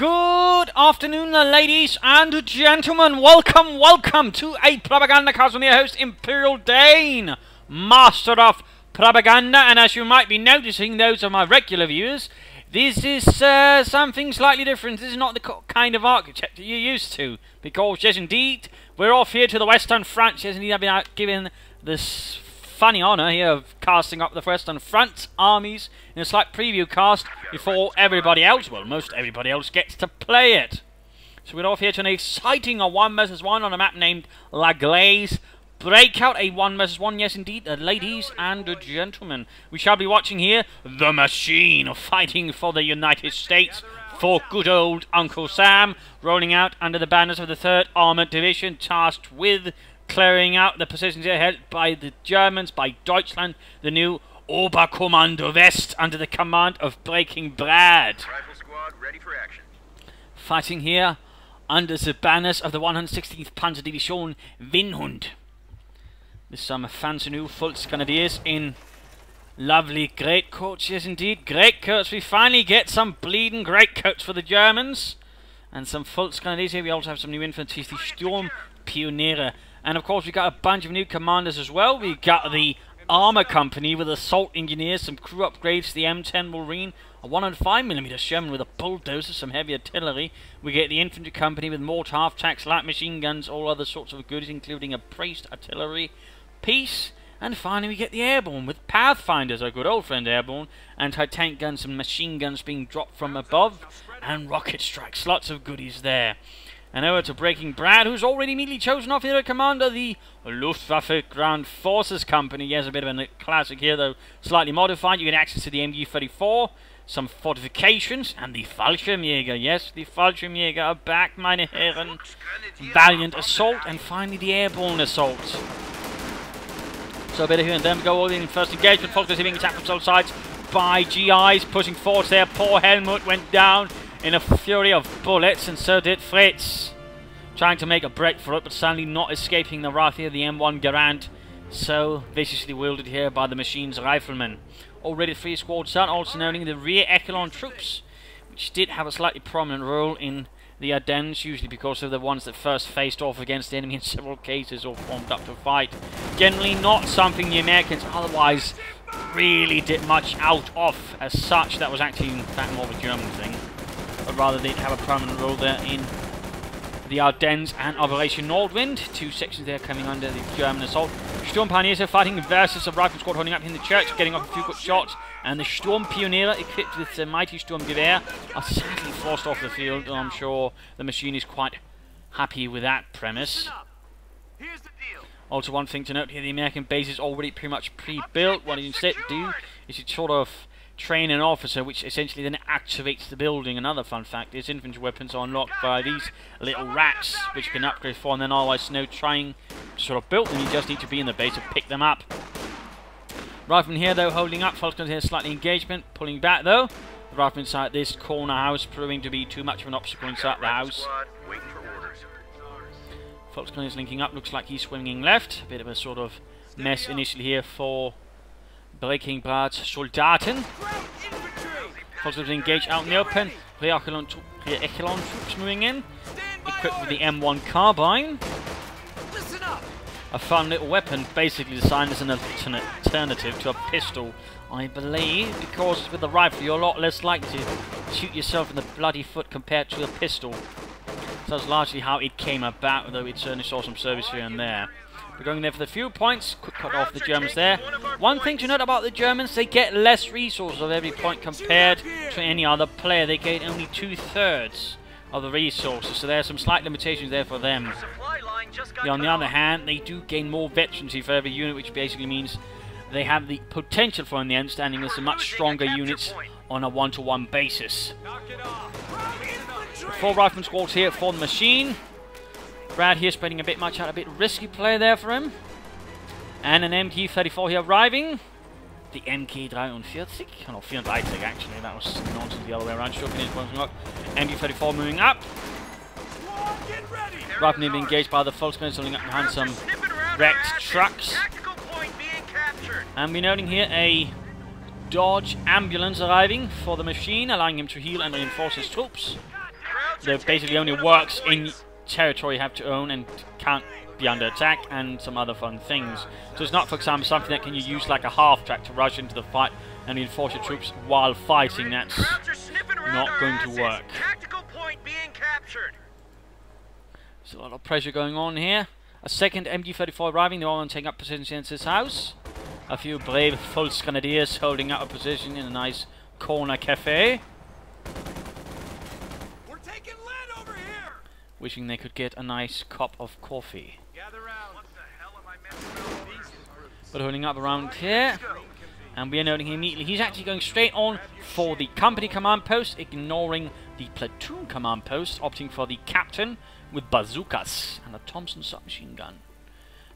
Good afternoon, ladies and gentlemen. Welcome to a Propagandacast with your host, Imperial Dane, Master of Propaganda. And as you might be noticing, those are my regular viewers. This is something slightly different. This is not the kind of architecture you're used to. Because, yes indeed, we're off here to the Western Front. Yes indeed, I've been given this funny honour here of casting up the Western Front armies in a slight preview cast before everybody else, well, most everybody else, gets to play it. So we're off here to an exciting 1 vs 1 on a map named La Glaise. Breakout, a 1 vs 1, yes indeed, ladies and gentlemen. We shall be watching here the machine fighting for the United States, for good old Uncle Sam, rolling out under the banners of the 3rd Armoured Division, tasked with clearing out the positions here held by the Germans, by Deutschland, the new Oberkommando West, under the command of Breaking Brad. Rifle squad ready for action. Fighting here under the banners of the 116th Panzerdivision Winhund. With some fancy new Volksgrenadiers in lovely greatcoats, yes indeed, greatcoats. We finally get some bleeding greatcoats for the Germans. And some Volksgrenadiers here. We also have some new infantry, the Sturmpioniere. And of course we got a bunch of new commanders as well. We got the Armour Company with assault engineers, some crew upgrades to the M10 Marine, a 105mm Sherman with a bulldozer, some heavy artillery. We get the Infantry Company with mortar, half-tracks, light machine guns, all other sorts of goodies, including a braced artillery piece. And finally we get the Airborne with Pathfinders, our good old friend Airborne, anti-tank guns and machine guns being dropped from above, and rocket strikes, lots of goodies there. And over to Breaking Brad, who's already immediately chosen off here to commander the Luftwaffe Ground Forces Company. Yes, a bit of a classic here, though slightly modified. You get access to the MG-34, some fortifications, and the Fallschirmjäger. Yes, the Fallschirmjäger are back, meine Herren. Valiant Assault, and finally the Airborne Assault. So a bit of here and there. We go all in first engagement. Volkers being attacked from all sides by GIs, pushing forward there. Poor Helmut went down in a fury of bullets, and so did Fritz. Trying to make a break for it, but sadly not escaping the wrath here, the M1 Garand. So viciously wielded here by the machine's riflemen. Already 3 squads out, also noting the rear echelon troops, which did have a slightly prominent role in the Ardennes, usually because of the ones that first faced off against the enemy in several cases or formed up to fight. Generally not something the Americans otherwise really did much out of as such. That was actually in fact more of a German thing. But rather they'd have a prominent role there in the Ardennes and Operation Nordwind. 2 sections there coming under the German assault. Sturmpioniers are fighting versus a rifle squad holding up in the church, getting off a few good shots. And the Sturmpioniere, equipped with the mighty Sturmgewehr, are sadly forced off the field. And I'm sure the machine is quite happy with that premise. Also, one thing to note here, the American base is already pretty much pre-built. What you instead do is you sort of train an officer, which essentially then activates the building. Another fun fact is infantry weapons are unlocked by these little rats, which you can upgrade for, and then otherwise no trying to sort of build them. You just need to be in the base to pick them up. Rifleman here though holding up. Falcons here slightly engagement, pulling back though. The rifleman inside this corner house proving to be too much of an obstacle inside the house. Falcon is linking up. Looks like he's swinging left. A bit of a sort of mess initially here for Breaking Brad's Soldaten. Volkswagen engaged out in the open. Rear echelon troops moving in, equipped with the M1 carbine. A fun little weapon, basically designed as an alternative to a pistol, I believe, because with the rifle you're a lot less likely to shoot yourself in the bloody foot compared to a pistol. So that's largely how it came about, though it certainly saw some service here and there. We're going there for the few points. Quick cut off the Germans there. One thing to note about the Germans, they get less resources of every point compared to any other player. They get only 2/3 of the resources, so there are some slight limitations there for them. On the other hand, they do gain more veterancy for every unit, which basically means they have the potential for in the end standing with some much stronger units on a 1-to-1 basis. 4 rifleman squads here for the machine. Brad here spending a bit much out, a bit risky play there for him. And an MG-34 here arriving. The MG-43, no, 34 actually, that was nonsense the other way around. MG-34 moving up. Rifleman being engaged by the Volkswagen, holding up behind some wrecked trucks. And we're noting here a Dodge ambulance arriving for the machine, allowing him to heal and reinforce his troops. that basically only works in territory you have to own and can't be under attack, and some other fun things. So it's not, for example, something that can you use like a half-track to rush into the fight and reinforce your troops while fighting. That's not going to work. There's a lot of pressure going on here. A second MG-34 arriving. They're all on taking up positions in this house. A few brave Fultz Grenadiers holding up a position in a nice corner cafe. We're taking lead over here. Wishing they could get a nice cup of coffee. Gather round. What the hell am I meant to do? But holding up around here. And we are noting immediately he's actually going straight on for the company command post, ignoring the platoon command post, opting for the captain with bazookas and a Thompson submachine gun.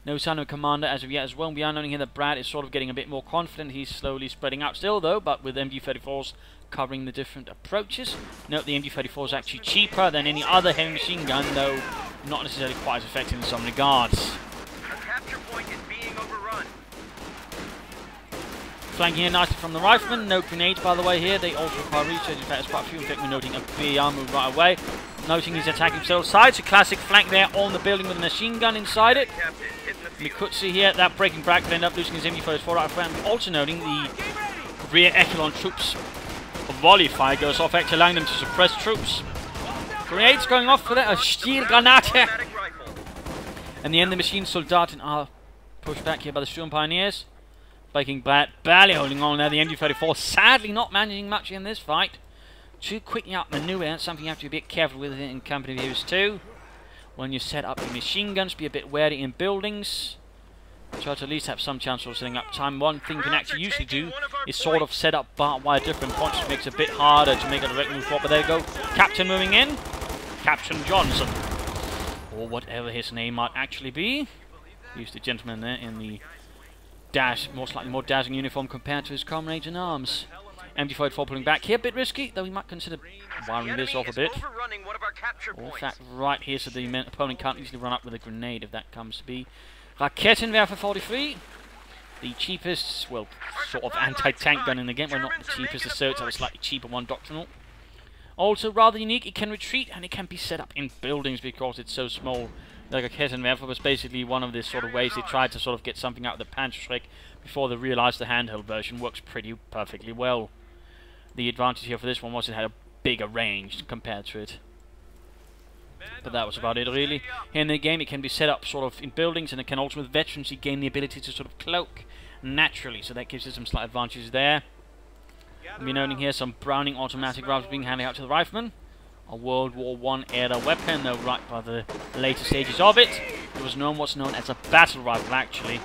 No sign of a commander as of yet as well. We are noting here that Brad is sort of getting a bit more confident. He's slowly spreading out still though, but with MG-34s covering the different approaches. Note the MG-34 is actually cheaper than any other heavy machine gun, though not necessarily quite as effective in some regards. The capture point is being overrun. Flanking here nicely from the riflemen. No grenades, by the way, here. They also require research. In fact, there's quite a few. In fact, we're noting a BR move right away. Noting he's attacking several sides. A classic flank there on the building with a machine gun inside it. We could see here that breaking back could end up losing his MG-34 right front. Also noting the rear echelon troops volley fire goes off, actually allowing them to suppress troops. Grenades going off for that. A Stielgranate. And the end, the machine Soldaten are pushed back here by the Sturm Pioneers. Breaking back, barely holding on there. The MG-34 sadly not managing much in this fight. Too quickly outmaneuver. That's something you have to be a bit careful with in company views too. When you set up your machine guns, be a bit wary in buildings. Try to at least have some chance of setting up time. One thing you can actually usually do is sort of set up barbed wire different points, which makes it a bit harder to make a direct move forward. But there you go. Captain moving in. Captain Johnson. Or whatever his name might actually be. He's the gentleman there in the slightly more dazzling uniform compared to his comrades in arms. MG-34 pulling back here, a bit risky, though we might consider wiring this off a bit. Or in fact, right here so the opponent can't easily run up with a grenade if that comes to be. Raketenwerfer 43. The cheapest, well, sort of anti-tank gun in the game. Well, not the cheapest, the search have a slightly cheaper one, doctrinal. Also rather unique, it can retreat and it can be set up in buildings because it's so small. The Raketenwerfer was basically one of the sort of ways they tried to sort of get something out of the Panzerschreck before they realized the handheld version works pretty perfectly well. The advantage here for this one was it had a bigger range compared to it. But that was about it really. Here in the game it can be set up sort of in buildings, and it can also with veterans you gain the ability to sort of cloak naturally, so that gives you some slight advantages there. We're noting here some Browning automatic rifles being handed out to the riflemen. A World War I era weapon, though right by the later stages of it. It was known what's known as a battle rifle actually.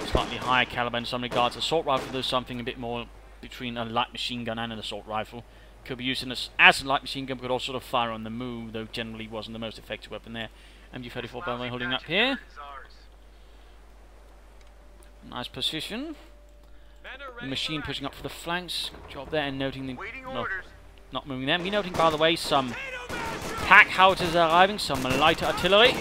Slightly higher caliber in some regards. Assault rifle does something a bit more between a light machine gun and an assault rifle. Could be used as a light machine gun, but could also sort of fire on the move, though generally wasn't the most effective weapon there. MG-34 by the way holding up here. Nice position. The machine pushing up for the flanks. Good job there, and noting the... No, not moving them. We're noting, by the way, some pack houses are arriving, some lighter artillery.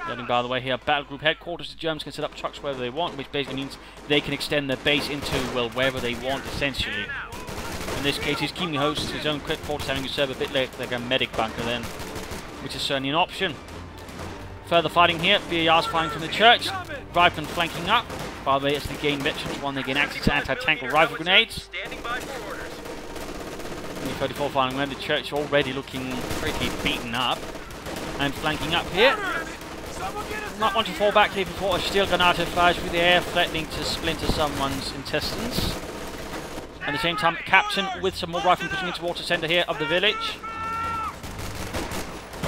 Noting, by the way, here, battle group headquarters. The Germans can set up trucks wherever they want, which basically means they can extend their base into, well, wherever they want, essentially. In this case, he's keeping host his own headquarters, having to serve a bit like a medic bunker then, which is certainly an option. Further fighting here, BAR's firing from the church. Riflemen flanking up. By the way, as they gain veterans, one they gain access to anti-tank or rifle grenades. MG-34 firing around the church, already looking pretty beaten up. And flanking up here. Not want to fall back here before a Stielgranate flies through the air, threatening to splinter someone's intestines. At the same time, Captain with some more riflemen pushing into water centre here of the village.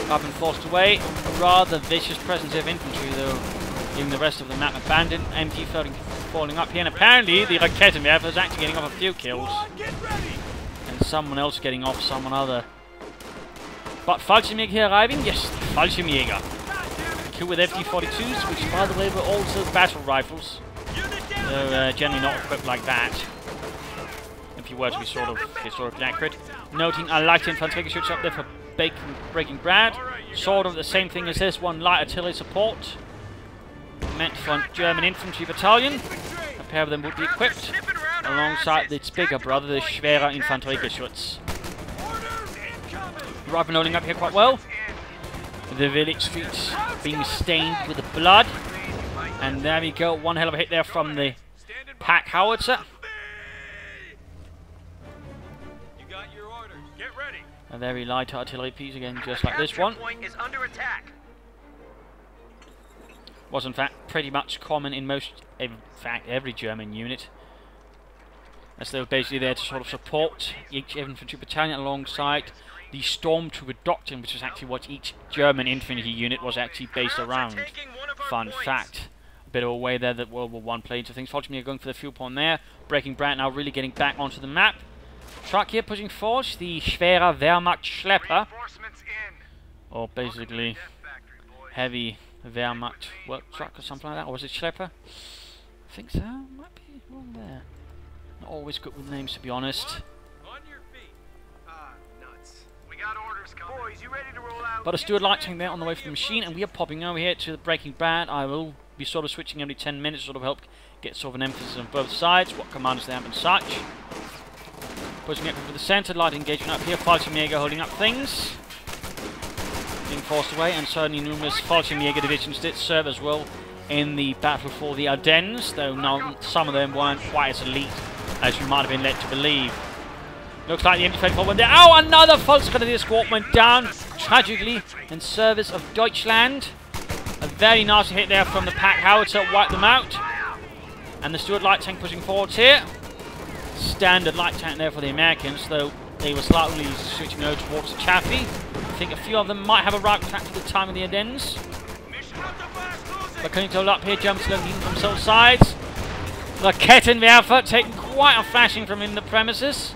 Up and forced away. Rather vicious presence of infantry though, leaving the rest of the map abandoned. MG falling up here, and apparently the Raketenwerfer is actually getting off a few kills. And someone else getting off someone other. But Fallschirmjäger here arriving? Yes, the Fallschirmjäger. Two with FD-42s, which by the way were also battle rifles. They're generally not equipped like that, if you were to be sort of historically accurate. Noting a light infantry shoots up there for breaking Brad. Sort of the same thing as this one, light artillery support. Meant for a German infantry battalion. A pair of them would be equipped alongside its bigger brother, the Schwerer Infanteriegeschütz. Rifleman holding up here quite well. The village streets being stained with the blood. And there we go, one hell of a hit there from the pack howitzer. You got your orders. Get ready. A very light artillery piece again, just like this one. Point is under attack. Was in fact pretty much common in every German unit, as they were basically there to sort of support each infantry battalion alongside the stormtrooper doctrine, which was actually what each German infantry unit was actually based around. Fun fact. A bit of a way there that World War I played into things. Fortunately, going for the fuel point there. Breaking Brand now really getting back onto the map. Truck here pushing forward, the Schwerer Wehrmacht Schlepper, or basically heavy Wehrmacht work truck or something like that, or was it Schlepper? I think so, might be wrong there. Not always good with names, to be honest. On your feet. Nuts. We got orders coming. Boys, you ready to roll out? But a Stuart light tank there on the way from the machine, and we are popping over here to the Breaking Bad. I will be sort of switching every 10 minutes, sort of help get sort of an emphasis on both sides, what commanders they have and such. Pushing it for the centre, light engagement up here, Fallschirmjäger holding up things. Being forced away, and certainly numerous Fallschirmjäger divisions did serve as well in the battle for the Ardennes, though now some of them weren't quite as elite as you might have been led to believe. Looks like the MG-34 went there. Oh, another Volksgrenadier squad went down, tragically, in service of Deutschland. A very nasty hit there from the pack howitzer, wiped them out. And the Stuart light tank pushing forwards here. Standard light tank there for the Americans, though they were slightly switching over towards the Chaffee. I think a few of them might have a right track at the time of the Ardennes. But coming to hold up here, Germans looking from both sides. The Kettenwerfer taking quite a flashing from in the premises.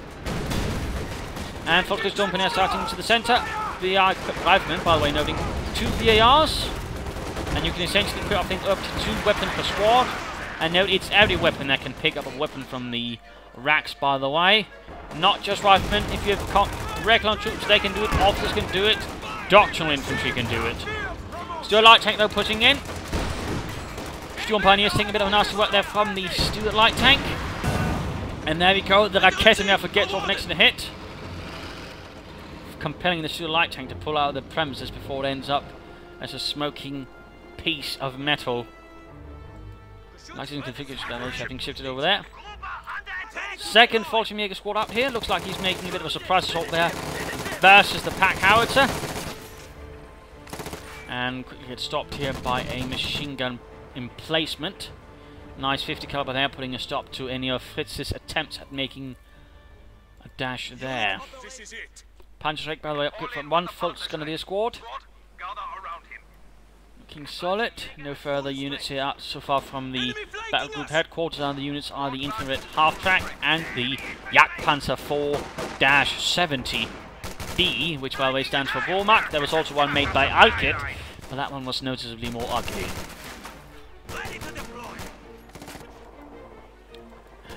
And Volkers jumping there, starting to the centre. VAR riflemen, by the way, noting 2 VARs. And you can essentially put, I think, up to 2 weapons per squad. And note it's every weapon that can pick up a weapon from the racks, by the way. Not just riflemen. If you have regular troops, they can do it. Officers can do it. Doctrinal infantry can do it. Stuart light tank, though, pushing in. Sturm Pioneers taking a bit of a nasty work there from the Stuart light tank. And there we go. The Raketenwerfer gets off next to the hit, compelling the Stuart light tank to pull out of the premises before it ends up as a smoking piece of metal. Maximum configuration damage, I think, shifted over there. Second Fallschirmjäger squad up here. Looks like he's making a bit of a surprise assault there versus the pack howitzer. And quickly gets stopped here by a machine gun emplacement. Nice 50 caliber there, putting a stop to any of Fritz's attempts at making a dash there. Panzerschreck, by the way, up good from one Volksgrenadier squad. Looking solid. No further units here out so far from the battle group headquarters. Other units are the infrared half-track and the Jagdpanzer 4-70B, which by the way stands for Wehrmacht. There was also one made by Alkit, but that one was noticeably more ugly.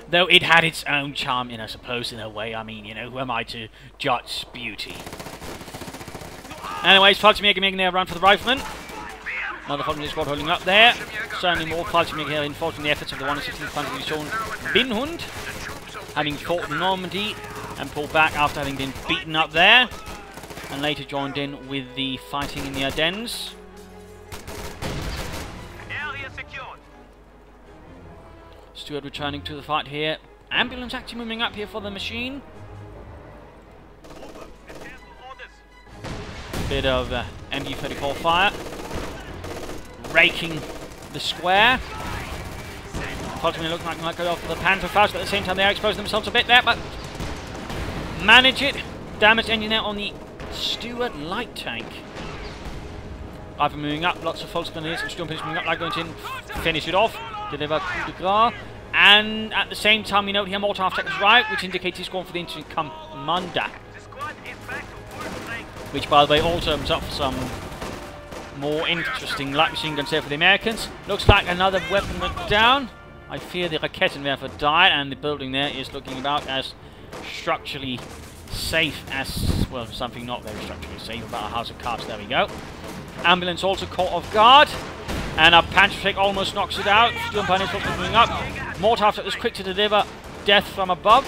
Though it had its own charm, I suppose, in a way. I mean, who am I to judge beauty? Anyways, Fallschirmjäger making their run for the riflemen. Another Fallschirmjäger squad holding up there. Certainly more Fallschirmjäger here enforcing the efforts of the 116th Panzer Division Winhund, having fought in Normandy and pulled back after having been beaten up there, and later joined in with the fighting in the Ardennes. Stuart returning to the fight here. Ambulance actually moving up here for the machine. Bit of MG-34 fire. Raking the square. Ultimately looking like they might go off for the Panzerfaust, but at the same time they are exposing themselves a bit there, but manage it. Damage engine out on the Stuart light tank. I've been moving up, lots of Volksgrenadiers and Sturm moving up, like going to finish it off, deliver coup de grace, and at the same time we note here mortar half-track is right, which indicates he's gone for the infantry commander. Which, by the way, also opens up for some more interesting light machine guns there for the Americans. Looks like another weapon went down. I fear the Raketenwerfer died, and the building there is looking about as structurally safe as, well, something not very structurally safe, about a house of cards. There we go. Ambulance also caught off guard, and a Panzerschreck almost knocks it out. Sturm Pioneers also moving up. Mortar after is quick to deliver death from above,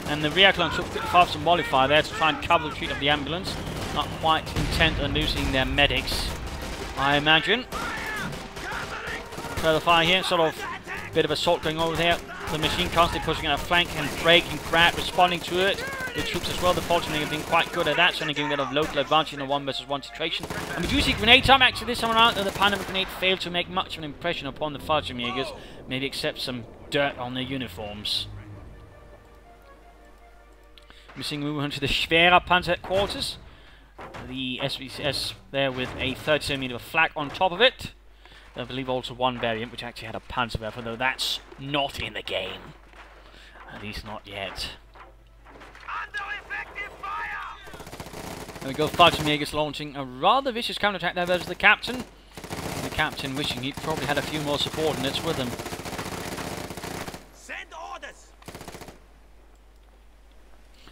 and the rear clone took 55 some modifier there to try and cover the retreat of the ambulance. not quite intent on losing their medics, I imagine. Further fire here, sort of bit of assault going over there. The machine constantly pushing out a flank and break and grab, responding to it. The troops as well, unfortunately, have been quite good at that, certainly giving them a local advantage in a 1 versus 1 situation. And we do see grenade time actually this time around, though the Panama grenade failed to make much of an impression upon the Fallschirmjägers, maybe except some dirt on their uniforms. We're seeing moving on to the Schwerer Panzer headquarters. The SVS there with a 30cm flak on top of it. I believe also one variant which actually had a Panzerwerfer, though that's not in the game. At least not yet. There we go, Fallschirmjägers launching a rather vicious counterattack there versus the captain. The captain wishing he'd probably had a few more subordinates with him. Send orders.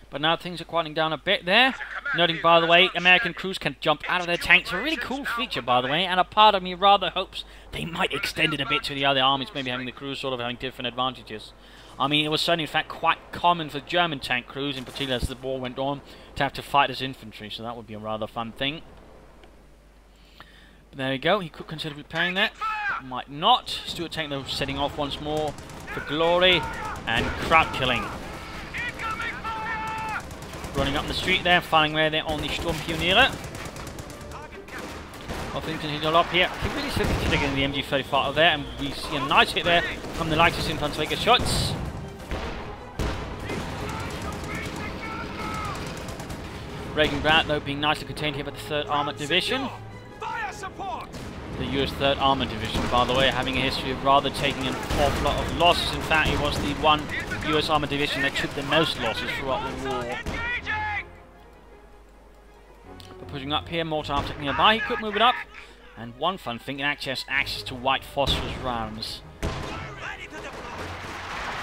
But now things are quieting down a bit there. Noting, by the way, American crews can jump out of their tanks. A really cool feature, by the way, and a part of me rather hopes they might extend it a bit to the other armies, maybe having the crews sort of having different advantages. I mean, it was certainly, in fact, quite common for German tank crews, in particular as the war went on, to have to fight as infantry, so that would be a rather fun thing. But there we go, he could consider repairing that, but might not. Stuart tank, though, setting off once more for glory and crowd killing. Running up the street there, firing away there on the Sturmpioniere. I think he's a lot here. He really said he's getting the MG35 over there, and we see a nice hit there from the likes of Infanterie shots. Regenbrand, though, being nicely contained here by the 3rd Armoured Division. The US 3rd Armoured Division, by the way, having a history of rather taking an awful lot of losses. In fact, it was the one US Armoured Division that took the most losses throughout the war. Pushing up here, mortar arm taking nearby, he could move it up. And one fun thing, it actually has access to white phosphorus rounds,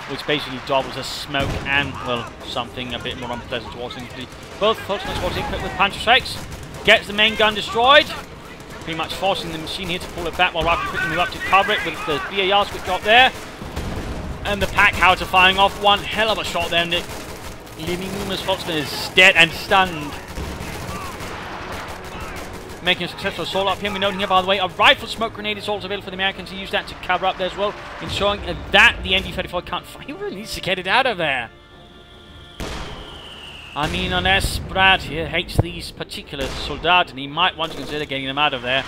which basically doubles as smoke and, well, something a bit more unpleasant towards him. Both Volkswagen was equipped with punch strikes, gets the main gun destroyed, pretty much forcing the machine here to pull it back while Rocket quickly move up to cover it with the BARs quick got there. And the pack howitzer firing off one hell of a shot there, and leaving Numerous Volkswagen is dead and stunned. Making a successful assault up here. We're noting here, by the way, a rifle smoke grenade is also available for the Americans to use that to cover up there as well, ensuring that the MD-34 can't fire. He really needs to get it out of there. I mean, unless Brad here hates these particular Soldaten, he might want to consider getting them out of there.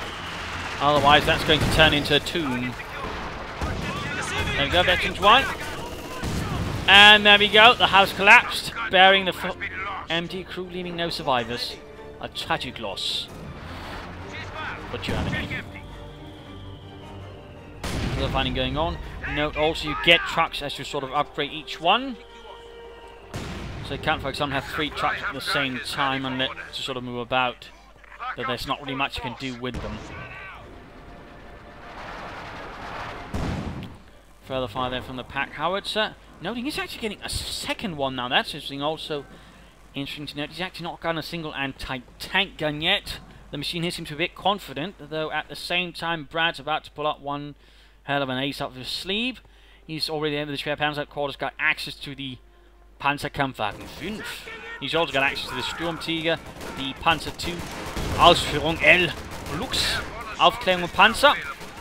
Otherwise, that's going to turn into a tomb. There we go, veterans one. And there we go, the house collapsed, burying the MD crew, leaving no survivors. A tragic loss for Germany. Further fighting going on. Note also you get trucks as you sort of upgrade each one. So you can't, for example, have 3 trucks at the same time and let to sort of move about. Though there's not really much you can do with them. Further fire there from the pack howitzer. Noting he's actually getting a second one now. That's interesting. Also interesting to note he's actually not got a single anti-tank gun yet. The machine here seems to be a bit confident, though at the same time Brad's about to pull up one hell of an ace up his sleeve. He's already at the Schwerer Panzer headquarters, got access to the Panzerkampfwagen 5. He's also got access to the Sturmtiger, the Panzer II, Ausführung L, Lux, Aufklärung und Panzer,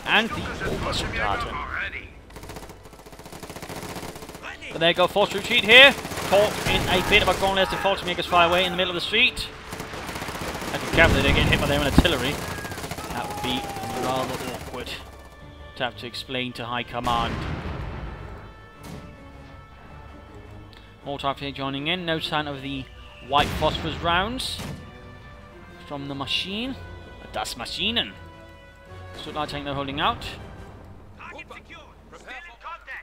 and the Obersoldaten. But there you go, forced retreat here, caught in a bit of a corner as the Fallschirmjägers fire away in the middle of the street. I'd be careful they don't get hit by their own artillery. That would be rather awkward to have to explain to high command. Mortar here joining in, no sign of the white phosphorus rounds from the machine. Das Maschinen. Stuttgart tank they're holding out.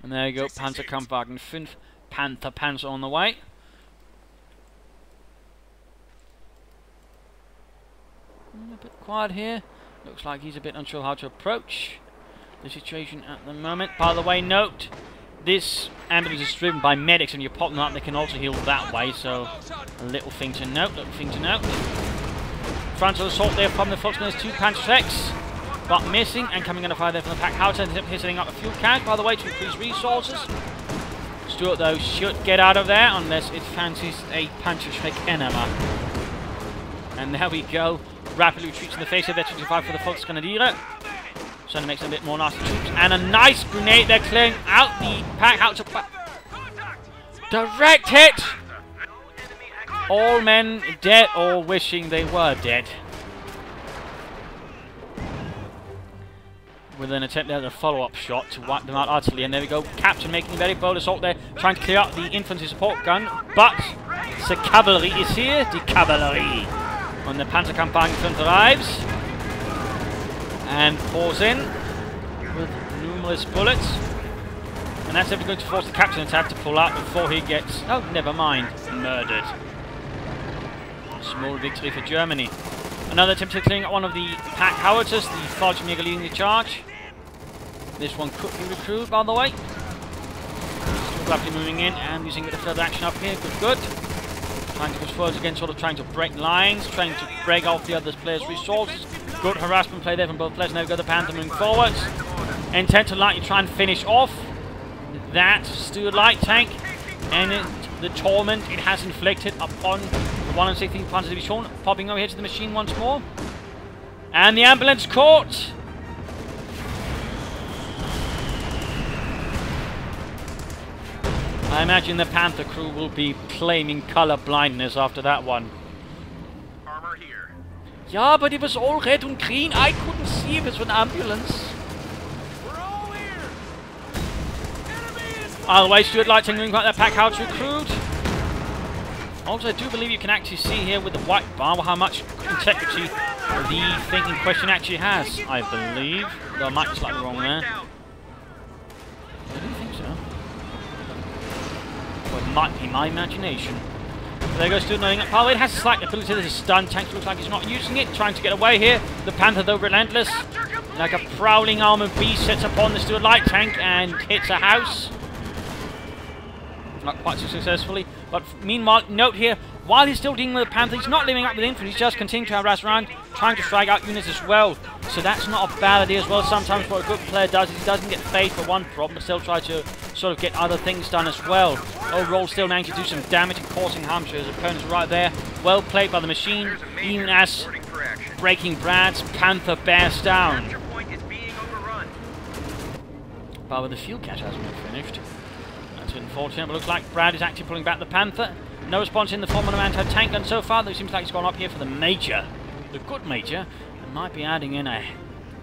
And there you go, Panzerkampfwagen 5, Panzer on the way. A bit quiet here. Looks like he's a bit unsure how to approach the situation at the moment. By the way, note, this ambulance is driven by medics, and you pop them up, they can also heal that way, so a little thing to note, Frontal assault there from the Volkswagen's 2 Panzertechs, but missing, and coming under fire there from the pack howitzer, here setting up a fuel tank, by the way, to increase resources. Stuart, though, should get out of there, unless it fancies a Panzertech enema. And there we go. Rapidly retreats in the face of veteran 25 for the Volksgrenadiere. So it makes it a bit more nasty troops. And a nice grenade. They're clearing out the pack. Out to direct hit. All men dead or wishing they were dead. With an attempt there at a follow-up shot to wipe them out utterly. And there we go. Captain making a very bold assault there. Trying to clear out the infantry support gun. But the cavalry is here. The cavalry. When the Panzerkampfwagen 5 arrives. And pours in with numerous bullets. And that's definitely going to force the captain attack to pull out before he gets... Oh, never mind. Murdered. Small victory for Germany. Another attempt to clearing out one of the pack howitzers. The Fallschirmjäger leading the charge. This one could be recruited, by the way. Still rapidly moving in and using a bit of further action up here. Good, good. Trying to push forwards again, sort of trying to break lines, trying to break off the other players' resources. Good harassment play there from both players. Now we go the Panther moving forwards. Intent to lightly try and finish off that Stuart light tank and the torment it has inflicted upon the 116th Panzer Division. Popping over here to the machine once more. And the ambulance caught. I imagine the Panther crew will be claiming color blindness after that one. Armor here. Yeah, but it was all red and green. I couldn't see if it was an ambulance. We're all here. Enemy is Otherwise, Stuart Light moving quite that pack house recruit. Also, I do believe you can actually see here with the white bar how much integrity the thing in question actually has. I believe. Though I might be slightly wrong there. I don't think so. Well, it might be my imagination. There goes Stuart knowing that Parway has a slight ability to stun. Tank looks like he's not using it. Trying to get away here. The Panther, though, relentless. Like a prowling armored beast, sets upon the Stuart Light tank and hits a house. Not quite so successfully. But meanwhile, note here, while he's still dealing with the Panther, he's not living up with the infantry. He's just continuing to harass around, trying to strike out units as well. So that's not a bad idea as well. Sometimes what a good player does is he doesn't get phased for one problem, but still try to sort of get other things done as well. Overall, still managing to do some damage and causing harm to his opponents right there. Well played by the machine, even as Breaking Brad's Panther bears down. But with the fuel catch hasn't been finished. That's unfortunate, but looks like Brad is actually pulling back the Panther. No response in the form of an anti-tank gun so far, though it seems like he's gone up here for the Major. The good Major, and might be adding in a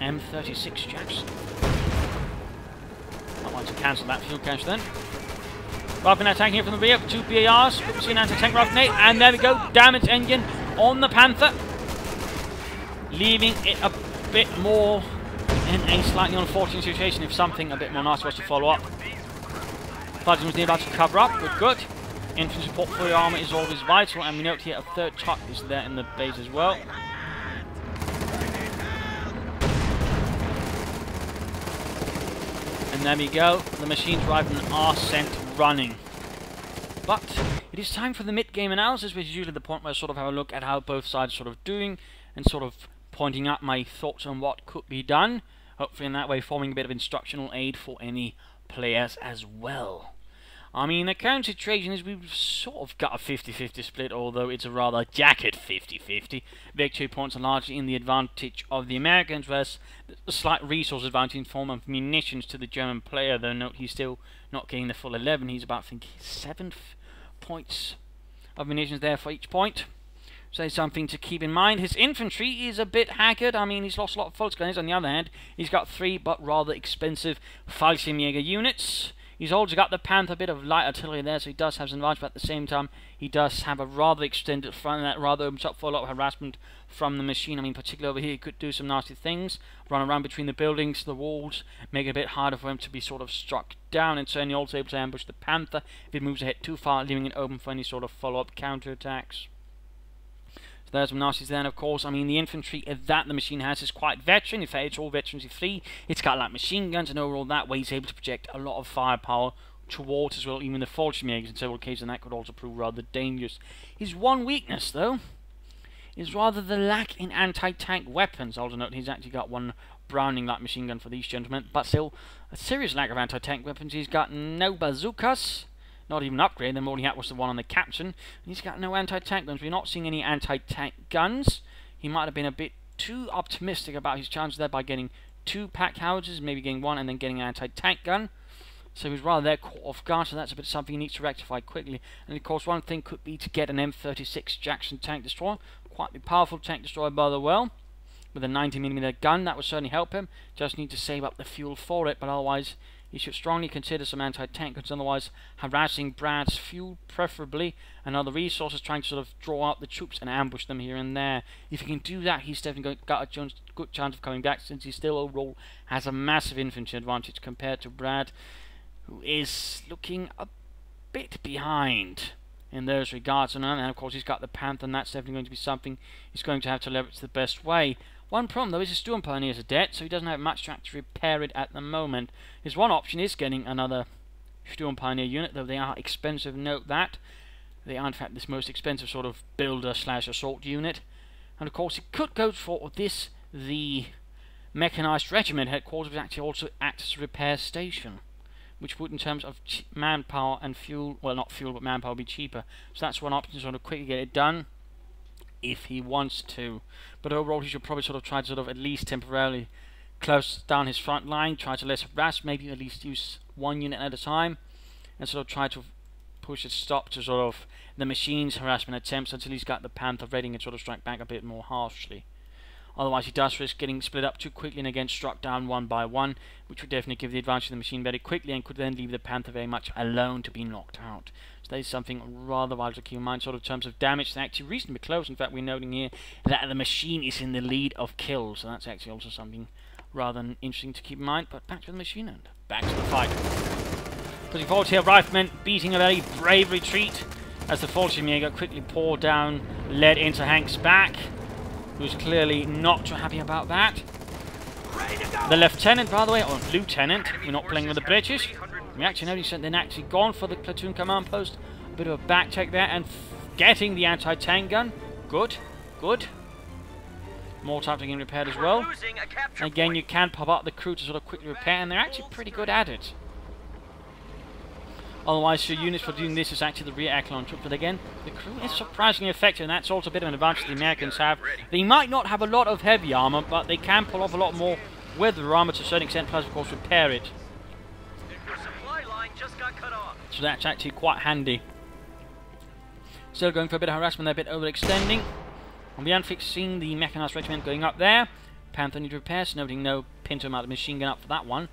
M36 Jackson. Might want to cancel that fuel cache then. Rifle attack here from the rear, 2 BARs, we see an anti-tank rifle grenade, and there we go, damage engine on the Panther. Leaving it a bit more in a slightly unfortunate situation if something a bit more nasty was to follow up. Sergeant was nearby to cover up, but good. Infantry support for your armour is always vital, and we note here a third truck is there in the base as well. And there we go, the machines arrived and are sent running. But it is time for the mid-game analysis, which is usually the point where I sort of have a look at how both sides are sort of doing, and sort of pointing out my thoughts on what could be done. Hopefully in that way forming a bit of instructional aid for any players as well. I mean, the current situation is we've sort of got a 50-50 split, although it's a rather jacket 50-50. Victory points are largely in the advantage of the Americans, whereas a slight resource advantage in form of munitions to the German player, though note he's still not getting the full 11. He's about, I think, 7 points of munitions there for each point. So something to keep in mind. His infantry is a bit haggard. I mean, he's lost a lot of Volksgunners. On the other hand, he's got 3 but rather expensive Fallschirmjäger units. He's also got the Panther, a bit of light artillery there, so he does have some advantage, but at the same time, he does have a rather extended front, and that rather opens up for a lot of harassment from the machine. I mean, particularly over here, he could do some nasty things, run around between the buildings, the walls, make it a bit harder for him to be sort of struck down, and certainly also able to ambush the Panther if it moves ahead too far, leaving it open for any sort of follow-up counterattacks. There's some nasties there, and of course, I mean, the infantry that the machine has is quite veteran. In fact, it's all veterancy free. It's got like machine guns, and overall that way he's able to project a lot of firepower towards as well, even the Fallschirmjägers in several cases, and that could also prove rather dangerous. His one weakness, though, is rather the lack in anti-tank weapons. Also note he's actually got one Browning light machine gun for these gentlemen, but still a serious lack of anti-tank weapons. He's got no bazookas, not even upgrade. Then all he had was the one on the captain. And he's got no anti-tank guns. We're not seeing any anti-tank guns. He might have been a bit too optimistic about his chances there by getting 2 pack houses, maybe getting 1 and then getting an anti-tank gun. So he was rather there caught off guard, so that's a bit something he needs to rectify quickly. And of course one thing could be to get an M36 Jackson tank destroyer. Quite a powerful tank destroyer by the well. With a 90mm gun, that would certainly help him. Just need to save up the fuel for it, but otherwise he should strongly consider some anti-tank guns, otherwise harassing Brad's fuel preferably, and other resources, trying to sort of draw out the troops and ambush them here and there. If he can do that, he's definitely got a good chance of coming back, since he still overall has a massive infantry advantage compared to Brad, who is looking a bit behind in those regards. And of course he's got the Panther, and that's definitely going to be something he's going to have to leverage the best way. One problem though is his Storm Pioneers are dead, so he doesn't have much to actually repair it at the moment. His one option is getting another Storm Pioneer unit, though they are expensive. Note that they are in fact this most expensive sort of builder slash assault unit. And of course he could go for this, the mechanized regiment headquarters, which actually also acts as a repair station, which would in terms of manpower and fuel, well not fuel but manpower, be cheaper. So that's one option to sort of quickly get it done if he wants to. But overall he should probably sort of try to sort of at least temporarily close down his front line, try to less harass, maybe at least use 1 unit at a time, and sort of try to push a stop to sort of the machine's harassment attempts until he's got the Panther ready and sort of strike back a bit more harshly. Otherwise he does risk getting split up too quickly and again struck down 1 by 1, which would definitely give the advantage to the machine very quickly and could then leave the Panther very much alone to be knocked out. So that is something rather vital to keep in mind. Sort of in terms of damage, they're actually reasonably close. In fact, we're noting here that the machine is in the lead of kills, so that's actually also something rather interesting to keep in mind. But back to the machine and back to the fight. Pushing forward here, Riflemen beating a very brave retreat as the Fallschirmjäger quickly pour down lead into Hank's back, who's clearly not too happy about that. The Lieutenant, by the way, or Lieutenant, we're not playing with the British. We actually noticed that they're actually gone for the platoon command post. A bit of a back check there, and getting the anti-tank gun. Good, good. More time to get repaired as well. And again, you can pop up the crew to sort of quickly repair, and they're actually pretty good at it. Otherwise, your units for doing this is actually the rear echelon troops. But again, the crew is surprisingly effective, and that's also a bit of an advantage the Americans have. They might not have a lot of heavy armor, but they can pull off a lot more with their armor to a certain extent, plus of course repair it. So that's actually quite handy. Still going for a bit of harassment, they're a bit overextending. On the unfixed, seeing the mechanized regiment going up there. Panther need repairs, noting no Pinto amount of machine gun up for that one.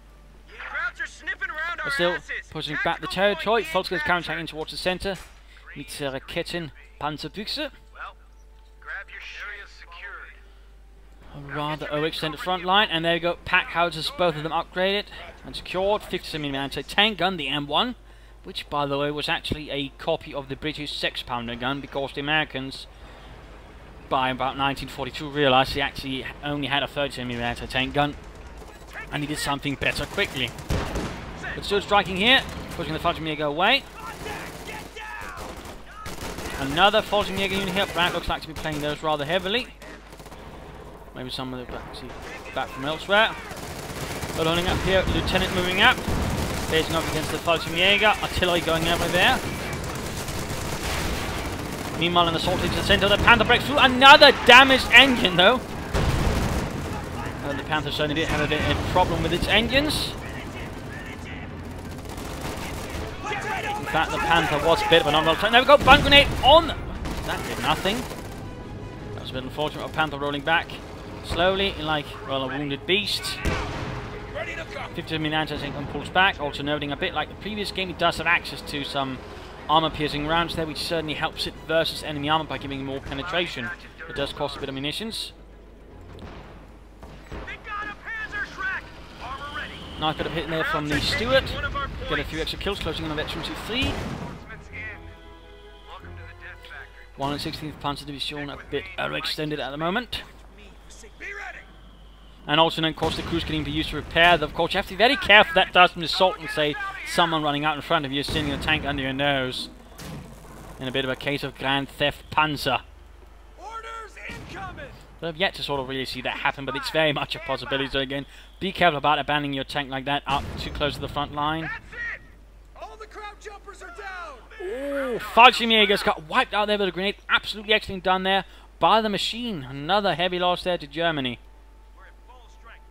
But still pushing back the territory. Volkswagen's counterattacking towards the centre. Mit Raketen Panzerbüchse. A rather overextended front line, and there we go. Pack houses, both of them upgraded and secured. 57mm anti-tank gun, the M1, which by the way was actually a copy of the British 6-pounder gun, because the Americans by about 1942 realised they actually only had a 37mm anti-tank gun and needed something better quickly. But still striking here, pushing the Fallschirmjäger away. Another Fallschirmjäger unit here. Brad looks like to be playing those rather heavily. Maybe some of them back from elsewhere. But loading up here, Lieutenant moving up. Facing up against the Fallschirmjäger. Artillery going over there. Meanwhile, an assault into the centre. The Panther breaks through. Another damaged engine, though. The Panther certainly did have a problem with its engines. In fact, the Panther was a bit of an unroll. There we go, bun grenade on! That did nothing. That was a bit unfortunate. A Panther rolling back slowly, like, well, a wounded beast. 50mm anti-tank gun pulls back. Also noting, a bit like the previous game, it does have access to some armor-piercing rounds there, which certainly helps it versus enemy armor by giving more penetration. It does cost a bit of munitions. Nice bit of hit there from the Stewart. Get a few extra kills, closing in on Veteran 2-3. 116th Panzer Division, a bit overextended at the moment. And also, of course, the crews can be used to repair. Of course, you have to be very careful that doesn't assault and say someone running out in front of you, sending a tank under your nose. In a bit of a case of Grand Theft Panzer. Orders incoming. But I've yet to sort of really see that happen, but it's very much a possibility. So again, be careful about abandoning your tank like that up too close to the front line. That's it. All the crowd jumpers are down. Oh, Fallschirmjäger's got wiped out there with a grenade. Absolutely excellent done there by the machine. Another heavy loss there to Germany. We're at full strength.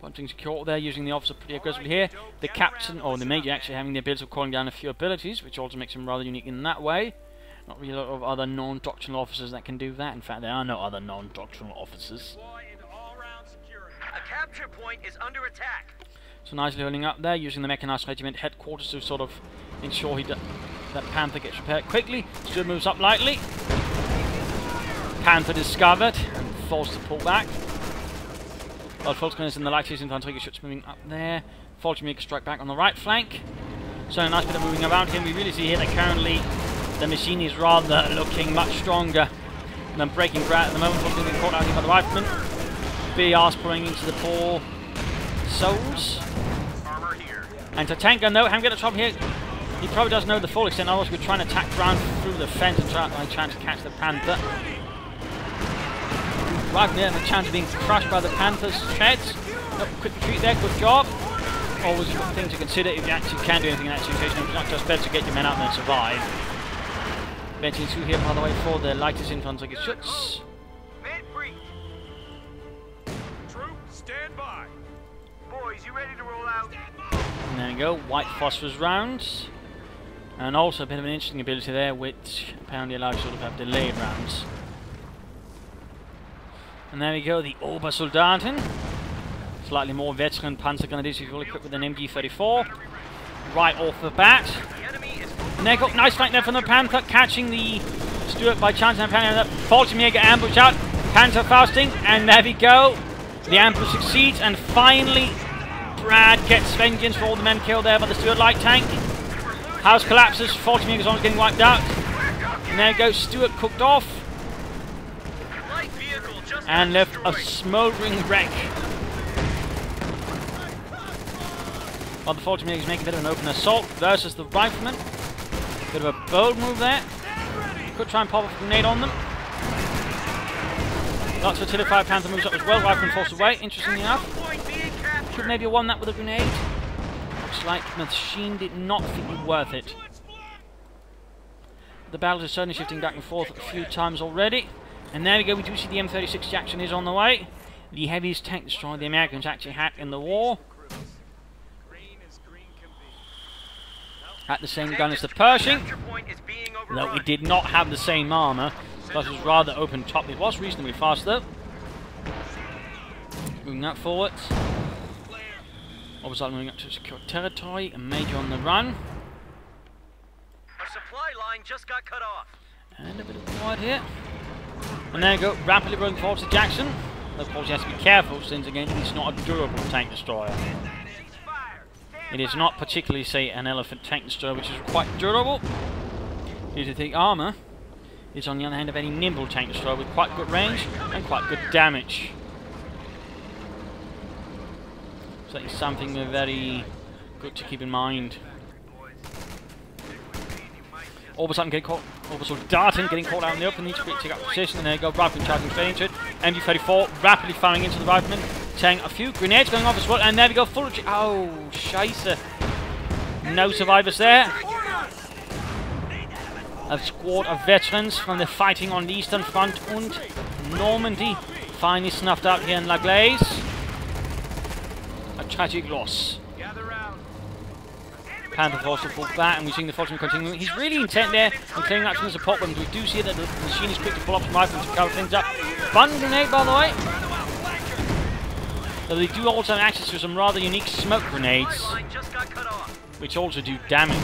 Punching secure there, using the officer pretty aggressively here. The captain, or the major, actually having the ability of calling down a few abilities, which also makes him rather unique in that way. Not really a lot of other non-doctrinal officers that can do that. In fact, there are no other non-doctrinal officers. Deploy into all-round security. A capture point is under attack. So nicely holding up there, using the mechanized regiment headquarters to sort of ensure that Panther gets repaired quickly. Stuart moves up lightly. Panther discovered and forced to pull back. While Volksgunners and the light infantry ships moving up there. Fallschirmjäger strike back on the right flank. So a nice bit of moving around here. We really see here that currently the machine is rather looking much stronger than breaking ground at the moment. Volksgunners being caught out here by the riflemen. BR's pouring into the poor souls. Armor here. And to Tanker, no, haven't got a trouble here. He probably doesn't know the full extent, otherwise we're trying to attack ground through the fence and try to catch the Panther. Right there, the chance of being crushed by the Panther's heads. Oh, quick retreat there, good job. Always a thing to consider if you actually can do anything in that situation. It's not just better to get your men out there and survive. Venturing through here, by the way, for the lightest infantry schutz. Man free. Troop, stand by. Boys, you ready to roll out? And there we go, white phosphorus rounds. And also a bit of an interesting ability there, which apparently allows you to sort of have delayed rounds. And there we go, the Obersoldaten. Slightly more veteran Panzergrenadiers, usually equipped with an MG34. Right off the bat. The enemy is And there go, nice flank there from the Panther, catching the Stuart by chance, and Fallschirmjäger ambush out. Panther fausting, and there we go. The ambush succeeds, and finally Brad gets vengeance for all the men killed there by the Stuart light tank. House collapses, Fallschirmjäger's almost getting wiped out. And there goes Stuart cooked off. light vehicle just And left a smouldering wreck. While the Fallschirmjägers make a bit of an open assault versus the riflemen. Bit of a bold move there. Could try and pop a grenade on them. Lots of artillery fire. Panther moves up as well. Rifleman forced away. Interestingly enough, point being captured. could maybe have won that with a grenade. Looks like the machine did not think it worth it. The battles are certainly shifting back and forth a few times already. And there we go. We do see the M36 Jackson is on the way. The heaviest tank destroyer the Americans actually had in the war. Green as green can be. Had the same gun as the Pershing, Capture point is being though overrun. it did not have the same armour. Plus it was rather open top. It was reasonably fast though. Moving that forward. Obviously moving up to secure territory. A major on the run. Our supply line just got cut off. And a bit of quiet here. And there you go, rapidly rolling forward to Jackson. Though of course you have to be careful since again it's not a durable tank destroyer. It is not particularly, say, an elephant tank destroyer which is quite durable. Due to the armour. It's on the other hand a very nimble tank destroyer with quite good range and quite good damage. So that is something very good to keep in mind. Obersoldaten getting caught. Obersoldaten getting caught out in the open. Need to quickly take up position. And there you go. Rifleman charging straight into it. MG34 rapidly firing into the rifleman. Tearing a few grenades going off as well. And there we go. Full. Oh, scheisse. No survivors there. A squad of veterans from the fighting on the Eastern Front and Normandy finally snuffed out here in La Glaise. A tragic loss. Gather round. Panther forced to pull back, and we're seeing the Fallschirmjäger continuing. He's really intent there on clearing out from the support weapons. We do see that the machine is quick to pull up some rifles to cover things up. Fun grenade, by the way. So they do also have access to some rather unique smoke grenades, Line just got cut off. which also do damage.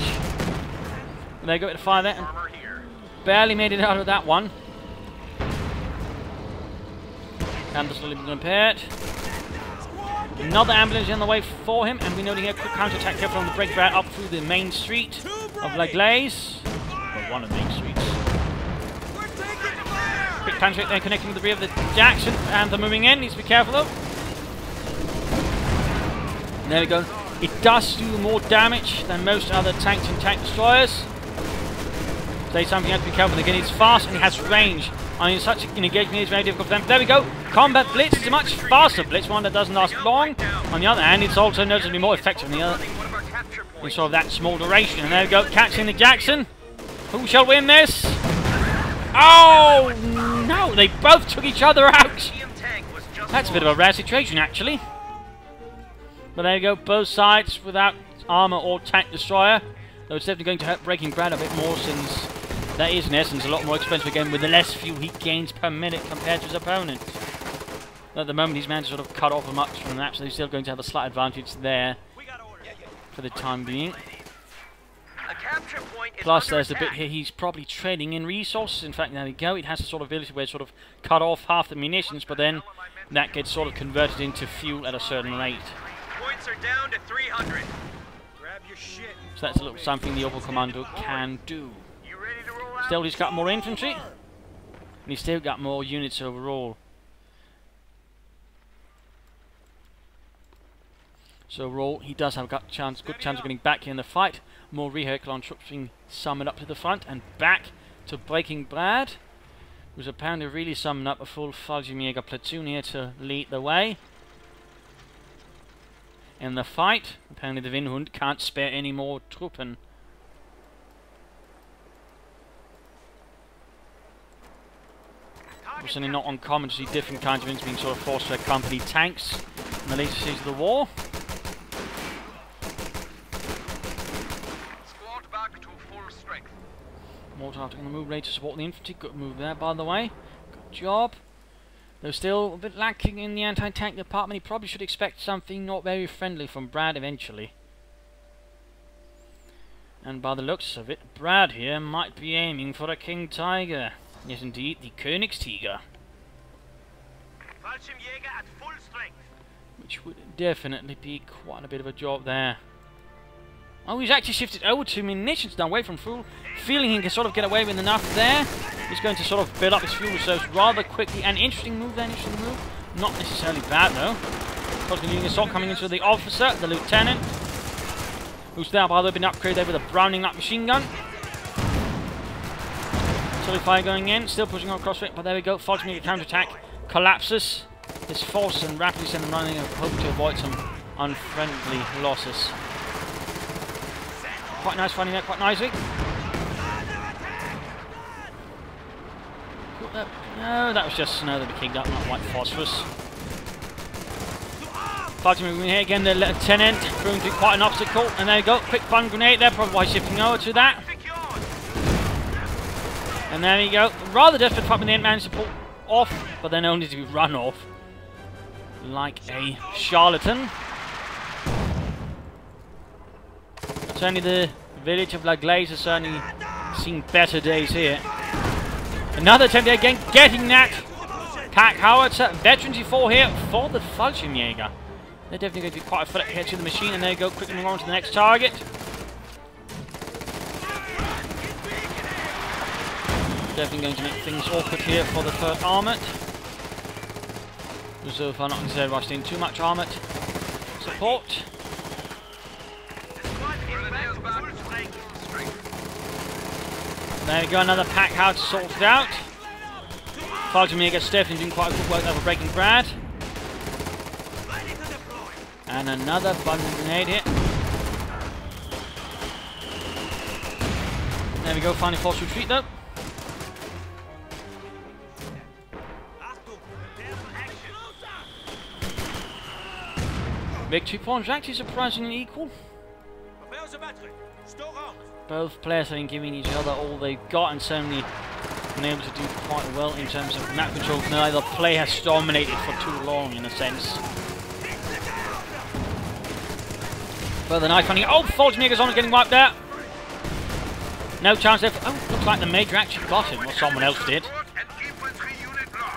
And they go to fire there, and Armor here. barely made it out of that one. Panther slowly being repaired. Another ambulance on the way for him, and we know to hear a quick counterattack here from the break route up through the main street of La Glaise. Well, one of the main streets. We're taking fire. Quick penetrate there, connecting with the rear of the Jackson, and they're moving in. Needs to be careful though. And there we go. It does do more damage than most other tanks and tank destroyers. Say something you have to be careful. Again, it's fast and it has range. I mean, such an engagement is very difficult for them. There we go. Combat Blitz is a much faster Blitz, one that doesn't last long. On the other hand, it's also noticeably more effective than the other. One of our capture in sort of that small duration. And there we go, catching the Jackson. Who shall win this? Oh no, they both took each other out. That's a bit of a rare situation actually. But there you go, both sides without armor or tank destroyer. Though it's definitely going to hurt Breaking Brad a bit more, since that is in essence a lot more expensive again with the less fuel he gains per minute compared to his opponent. At the moment he's managed to sort of cut off much from that, so he's still going to have a slight advantage there for the time being. Plus there's a bit here he's probably trading in resources. In fact, there we go, it has a sort of ability where it sort of cut off half the munitions, but then that gets sort of converted into fuel at a certain rate. Points are down to 300. Grab your shit. So that's a little something the Opel Commando can do. You ready to roll out? Still he's got more infantry, and he's still got more units overall. So overall, he does have a good chance of getting back in the fight. More Reherculon troops being summoned up to the front and back to Breaking Brad, who's apparently really summoned up a full Fallschirmjäger platoon here to lead the way in the fight. Apparently the Windhund can't spare any more Truppen. It's certainly not uncommon to see different kinds of units being sort of forced to accompany tanks in the later stages of the war. Squad back to full strength. Mortar on the move ready to support the infantry. Good move there, by the way. Good job. Though still a bit lacking in the anti-tank department, he probably should expect something not very friendly from Brad eventually. And by the looks of it, Brad here might be aiming for a King Tiger. Yes, indeed, the Königstiger. Fallschirmjäger at full strength. Which would definitely be quite a bit of a job there. Oh, he's actually shifted over to munitions now, away from fuel. Feeling he can sort of get away with enough there. He's going to sort of build up his fuel reserves rather quickly. An interesting move there, interesting move. Not necessarily bad though. Of course, using assault coming into the officer, the lieutenant, who's there, by the way, been upgraded there with a Browning light machine gun. Solid fire going in, still pushing on across it, but there we go. Fallschirmjäger counterattack collapses his forces and rapidly send them running, hoping to avoid some unfriendly losses. Quite nice finding that quite nicely. No, that was just snow that we kicked up, not white phosphorus. Fallschirmjäger moving here again, the lieutenant proving to be quite an obstacle, and there you go, quick fun grenade there, probably why shifting over to that. And there we go, rather desperate fight, but the end managed to pull off, but then only to be run off like a charlatan. Certainly the village of La Glaise has certainly seen better days here. Another attempt again, getting that pack howitzer, veteran G4 here for the Fallschirmjäger. They're definitely going to be quite a threat here to the machine, and there you go, quickly moving on to the next target. Definitely going to make things awkward here for the 3rd Armoured. So far not necessarily rushed in too much armoured support. There we go, another pack howitzer sorted out. Fallschirmjäger definitely doing quite a good work over Breaking Brad. And another bundle grenade hit. There we go, finally forced retreat though. Victory points are actually surprisingly equal. Both players have been giving each other all they've got and certainly been able to do quite well in terms of map control. Neither player has dominated for too long in a sense. Further knife finding. Oh, Fallschirmjäger's almost getting wiped out. No chance there. Oh, looks like the Major actually got him, or someone else did.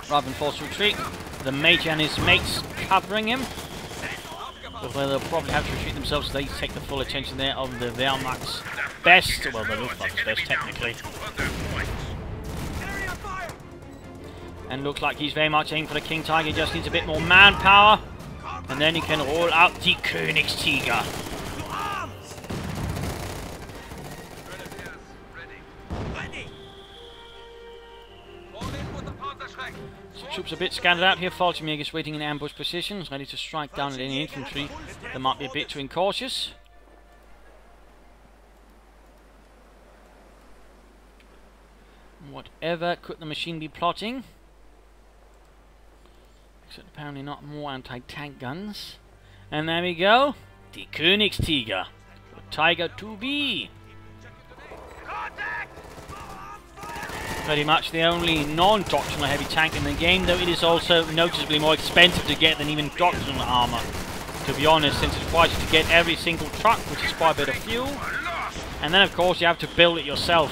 Rather than forced retreat, the Major and his mates covering him. Although they'll probably have to retreat themselves, they take the full attention there of the Wehrmacht's best, well, the Luftwaffe's best technically. And looks like he's very much aiming for the King Tiger, he just needs a bit more manpower, and then he can roll out the Königstiger. Troops a bit scattered out here. Fallschirmjäger's waiting in ambush positions, ready to strike down at any infantry that might be a bit too incautious. Whatever could the machine be plotting? Except apparently not more anti-tank guns. And there we go. Die Königstiger. Tiger 2B. Pretty much the only non-doctrinal heavy tank in the game, though it is also noticeably more expensive to get than even doctrinal armor. To be honest, since it requires you to get every single truck, which is quite a bit of fuel. And then of course you have to build it yourself.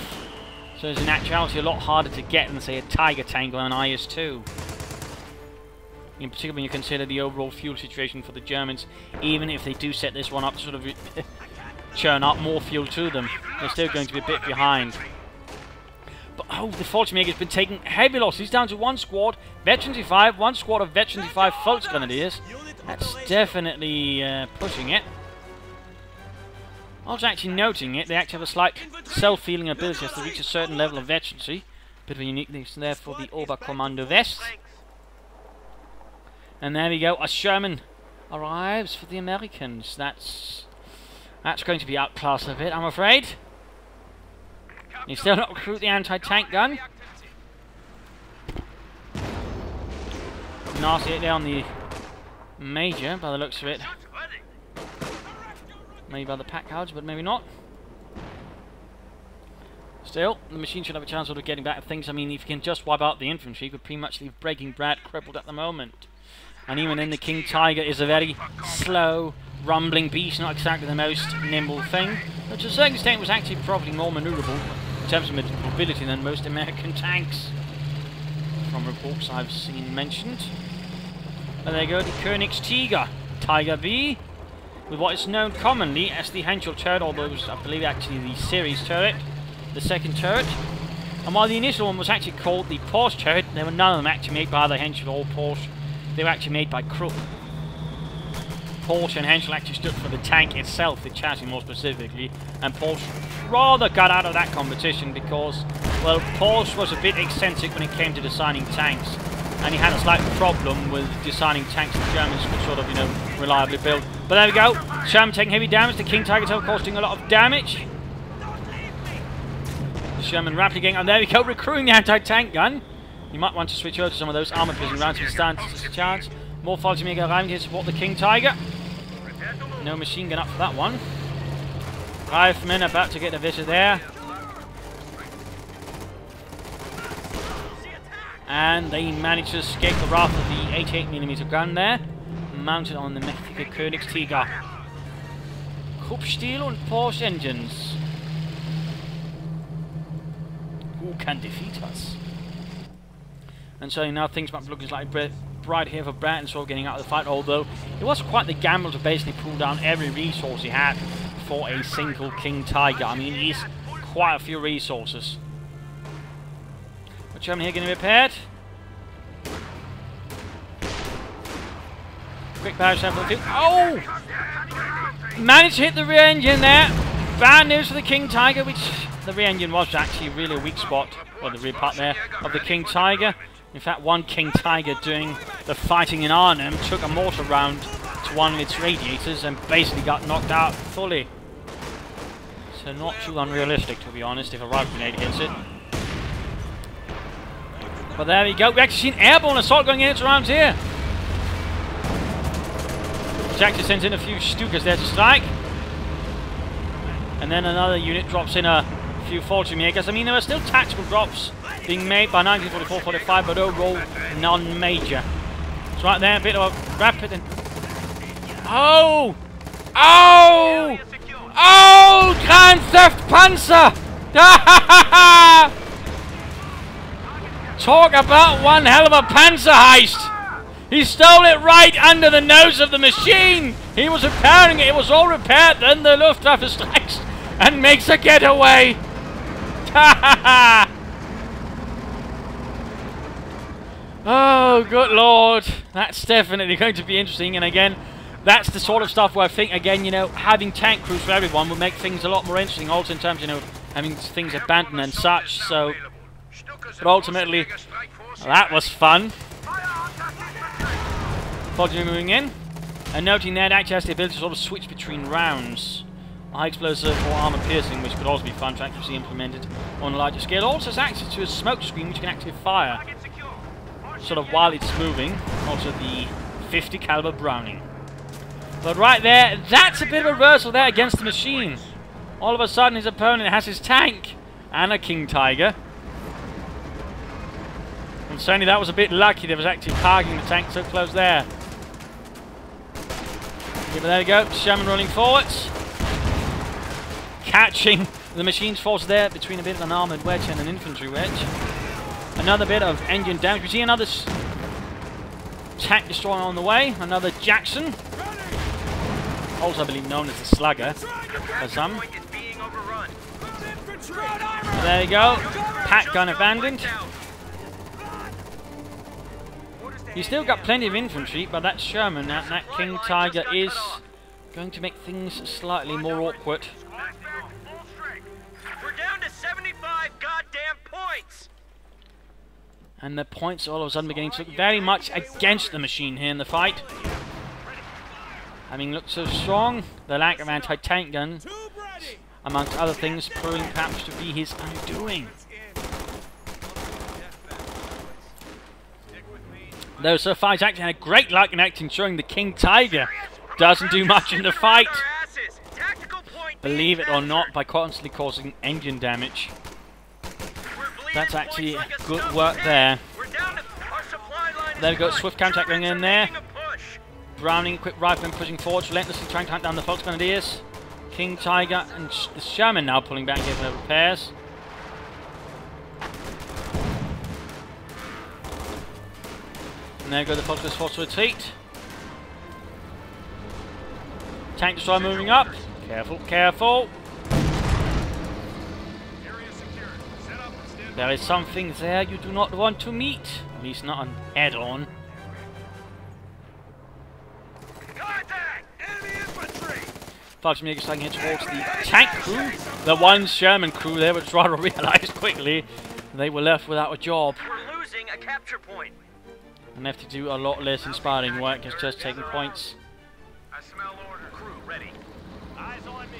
So it's in actuality a lot harder to get than say a Tiger tank or an IS-2. In particular when you consider the overall fuel situation for the Germans, even if they do set this one up to sort of churn up more fuel to them, they're still going to be a bit behind. But oh, the Fallschirmjäger's been taking heavy losses down to one squad, Veteran 5, one squad of Veteran 5 Volksgrenadiers. That's definitely pushing it. I was actually noting it, they actually have a slight self-healing ability as they reach a certain level of veterancy. Bit of a uniqueness there for the Oberkommando West. And there we go, a Sherman arrives for the Americans. That's going to be outclassed a bit, I'm afraid. You still not recruit the anti-tank gun. Nasty hit there on the Major, by the looks of it. Maybe by the pack cards, but maybe not. Still, the machine should have a chance of getting back at things. I mean, if you can just wipe out the infantry, you could pretty much leave Breaking Brad crippled at the moment. And even then, the King Tiger is a very slow, rumbling beast, not exactly the most nimble thing. But to a certain extent, was actually probably more maneuverable in terms of mobility than most American tanks, from reports I've seen mentioned. And there you go, the Königstiger, Tiger B, with what is known commonly as the Henschel turret, although it was, I believe, actually the series turret, the second turret. And while the initial one was actually called the Porsche turret, there were none of them actually made by either Henschel or Porsche. They were actually made by Krupp. Porsche and Henschel actually stood for the tank itself, the chassis more specifically, and Porsche rather got out of that competition because, well, Porsche was a bit eccentric when it came to designing tanks, and he had a slight problem with designing tanks the Germans could sort of, you know, reliably build. But there we go, Sherman taking heavy damage, the King Tiger of course doing a lot of damage. The Sherman rapidly getting, and there we go, recruiting the anti-tank gun. You might want to switch over to some of those armor-piercing rounds if it stands a chance. More Fallschirmjäger arriving here to support the King Tiger. No machine gun up for that one. Riflemen about to get a visit there. And they managed to escape the wrath of the 88mm gun there, mounted on the mächtige Königstiger. Kruppstil und Porsche engines. Who can defeat us? And so now things might be looking like bright here for Bratton sort of getting out of the fight, although it was quite the gamble to basically pull down every resource he had for a single King Tiger. I mean, he's quite a few resources. But Germany here getting repaired. Quick power shot for the field. Oh! Managed to hit the rear engine there. Bad news for the King Tiger, which the rear engine was actually really a weak spot, or the rear part there, of the King Tiger. In fact, one King Tiger doing the fighting in Arnhem took a mortar round to one of its radiators and basically got knocked out fully. So not too unrealistic, to be honest, if a rifle grenade hits it. But there we go. We actually seen airborne assault going in its rounds here. Which actually sends in a few Stukas there to strike. And then another unit drops in a few Fallschirmjägers. I mean, there are still tactical drops being made by 1944-45, but overall non-major. It's right there, a bit of a rapid and... Oh! Oh! Oh! Grand Theft Panzer! Talk about one hell of a Panzer heist! He stole it right under the nose of the machine! He was repairing it, it was all repaired, then the Luftwaffe strikes and makes a getaway! Oh, good lord. That's definitely going to be interesting. And again, that's the sort of stuff where I think, again, you know, having tank crews for everyone will make things a lot more interesting. Also in terms, you know, having things abandoned and such. So, but ultimately, that was fun. Moving in. And noting that it actually has the ability to sort of switch between rounds. high explosive or armor piercing, which could also be fun to actually see implemented on a larger scale. Also has access to a smoke screen which can actually fire sort of while it's moving. Also the 50 caliber Browning. But right there, that's a bit of a reversal there against the machine. All of a sudden his opponent has his tank and a King Tiger. And certainly that was a bit lucky. There was actually parking the tank so close there. Yeah, but there we go. Sherman rolling forwards. Catching the machine's force there between a bit of an armoured wedge and an infantry wedge. Another bit of engine damage. We see another tank destroyer on the way. Another Jackson. Also, I believe, known as the Slugger for some. There you go. Pack gun abandoned. You still got plenty of infantry, but that Sherman, that King Tiger, is going to make things slightly more awkward. We're down to 75 goddamn points. And the points all of a sudden beginning to look very much against the machine here in the fight. Having looked so strong, the lack of anti-tank gun, amongst other things, proving perhaps to be his undoing. Though so far he's actually had great luck in actually ensuring the King Tiger doesn't do much in the fight. Believe it or not, by constantly causing engine damage. That's actually good work there. There we go, swift counterattack going in there. Browning, quick rifleman pushing forward, relentlessly trying to hunt down the Fox Grenadiers. King Tiger and the Sherman now pulling back here for repairs. And there go the Fox forced to retreat. Tank destroyer moving up. Careful, careful. There is something there you do not want to meet. At least not on head-on. Fallschirmjäger starting here towards the tank crew. The one Sherman crew there, which rather realized quickly they were left without a job. We're losing a capture point. And they have to do a lot less inspiring work, it's just taking points. I smell order. Crew ready. Eyes on me.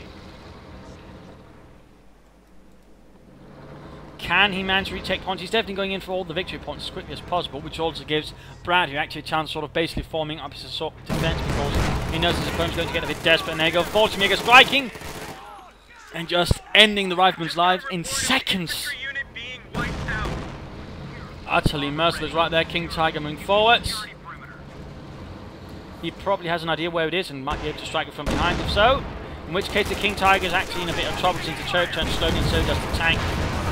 Can he manage to retake points? He's definitely going in for all the victory points as quickly as possible, which also gives Brad here actually a chance sort of basically forming up his assault defense because he knows his opponent's going to get a bit desperate. And there you go, Fallschirmjäger striking and just ending the rifleman's lives in seconds. Utterly merciless right there. King Tiger moving forwards. He probably has an idea where it is and might be able to strike it from behind if so. In which case the King Tiger is actually in a bit of trouble since the choke turns slowly and so does the tank.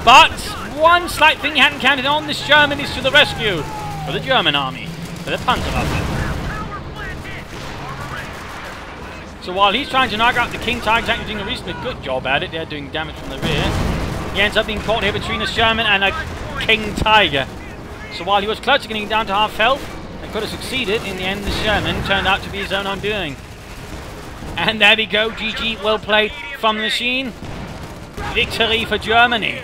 But one slight thing he hadn't counted on, this German is to the rescue for the German army, for the Panzerwaffe. So while he's trying to knock out the King Tiger, he's actually doing a reasonably good job at it. They're doing damage from the rear. He ends up being caught here between a Sherman and a King Tiger. So while he was close to getting down to half health and could have succeeded, in the end the Sherman turned out to be his own undoing. And there we go, GG, well played from the machine. Victory for Germany.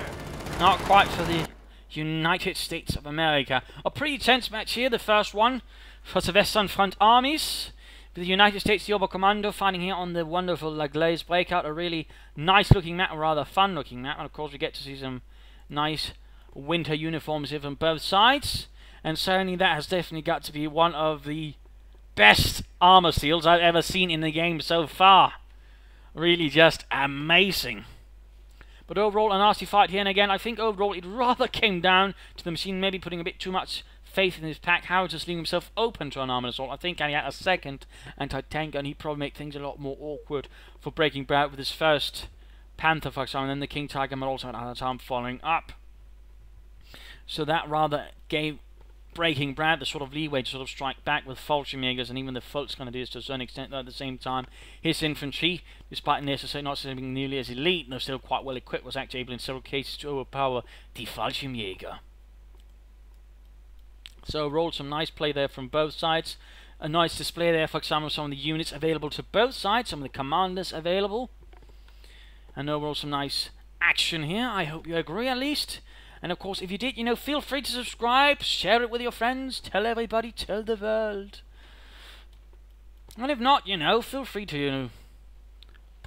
Not quite for the United States of America. A pretty tense match here, the first one for the Western Front armies. With the United States, the Oberkommando fighting here on the wonderful La Glaise breakout. A really nice looking map, a rather fun looking map. And of course we get to see some nice winter uniforms here from both sides. And certainly that has definitely got to be one of the best armor seals I've ever seen in the game so far. Really just amazing. But overall, a nasty fight here, and again, I think overall it rather came down to the machine maybe putting a bit too much faith in his pack. Howard just leaving himself open to an armoured assault. I think had he had a second anti-tank gun, he'd probably make things a lot more awkward for breaking Brad with his first Panther, for example, and then the King Tiger might also have time following up. So that rather gave breaking Brad the sort of leeway to sort of strike back with Fallschirmjägers and even the Volks Grenadiers to a certain extent, though at the same time his infantry, despite not being nearly as elite and though still quite well equipped, was actually able in several cases to overpower the Fallschirmjäger. So overall some nice play there from both sides. A nice display there, for example, some of the units available to both sides, some of the commanders available. And overall some nice action here, I hope you agree at least. And of course, if you did, feel free to subscribe, share it with your friends, tell everybody, tell the world. And if not, feel free to,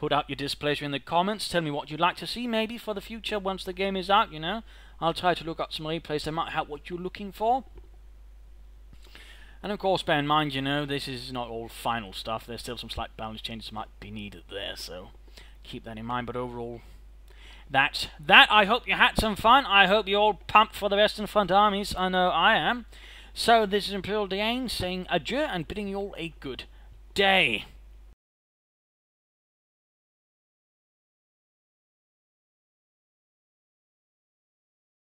Put out your displeasure in the comments. Tell me what you'd like to see maybe for the future once the game is out, you know. I'll try to look up some replays that might help what you're looking for. And of course, bear in mind, you know, this is not all final stuff. There's still some slight balance changes that might be needed there, so keep that in mind. But overall, that's that. I hope you had some fun. I hope you're all pumped for the Western Front armies. I know I am. So this is Imperial Diane saying adieu and bidding you all a good day.